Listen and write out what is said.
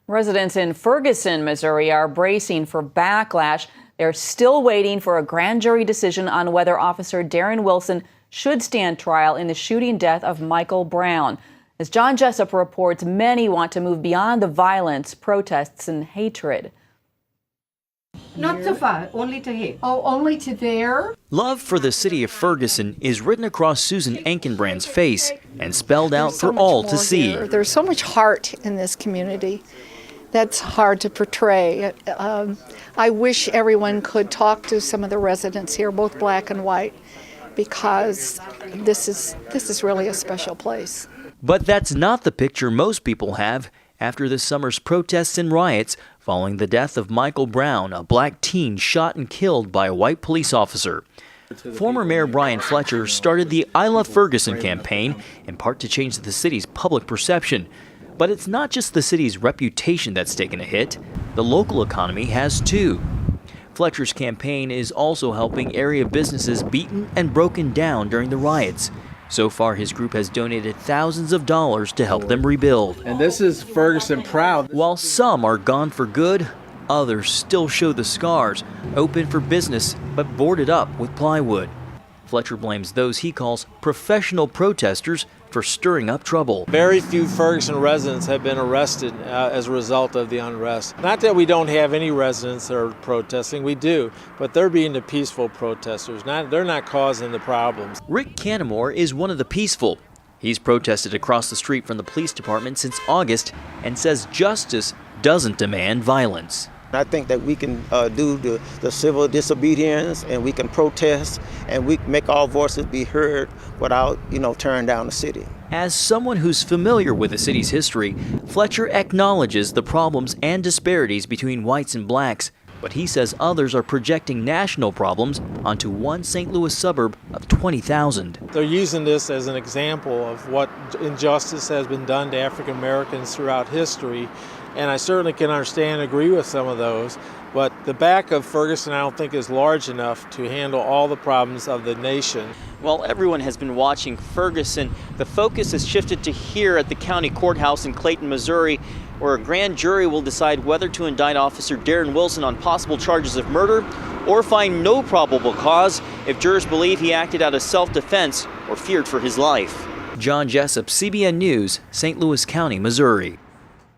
Residents in Ferguson, Missouri are bracing for backlash. They're still waiting for a grand jury decision on whether Officer Darren Wilson should stand trial in the shooting death of Michael Brown. As John Jessup reports, many want to move beyond the violence, protests, and hatred. Not so far, only to here. Oh, only to there? Love for the city of Ferguson is written across Susan Enkenbrand's face and spelled out for all to see. There's so much heart in this community that's hard to portray. I wish everyone could talk to some of the residents here, both black and white, because this is really a special place. But that's not the picture most people have after this summer's protests and riots following the death of Michael Brown, a black teen shot and killed by a white police officer. Former Mayor Brian Fletcher started the I Love Ferguson campaign, in part to change the city's public perception. But it's not just the city's reputation that's taken a hit. The local economy has too. Fletcher's campaign is also helping area businesses beaten and broken down during the riots. So far, his group has donated thousands of dollars to help them rebuild. And this is Ferguson proud. While some are gone for good, others still show the scars, open for business but boarded up with plywood. Fletcher blames those he calls professional protesters for stirring up trouble. Very few Ferguson residents have been arrested as a result of the unrest. Not that we don't have any residents that are protesting, we do, but they're being the peaceful protesters. They're not causing the problems. Rick Canamore is one of the peaceful. He's protested across the street from the police department since August and says justice doesn't demand violence. I think that we can do the civil disobedience, and we can protest, and we make our voices be heard without, tearing down the city. As someone who's familiar with the city's history, Fletcher acknowledges the problems and disparities between whites and blacks, but he says others are projecting national problems onto one St. Louis suburb of 20,000. They're using this as an example of what injustice has been done to African Americans throughout history. And I certainly can understand and agree with some of those, but the back of Ferguson I don't think is large enough to handle all the problems of the nation. While everyone has been watching Ferguson, the focus has shifted to here at the county courthouse in Clayton, Missouri, where a grand jury will decide whether to indict Officer Darren Wilson on possible charges of murder or find no probable cause if jurors believe he acted out of self-defense or feared for his life. John Jessup, CBN News, St. Louis County, Missouri.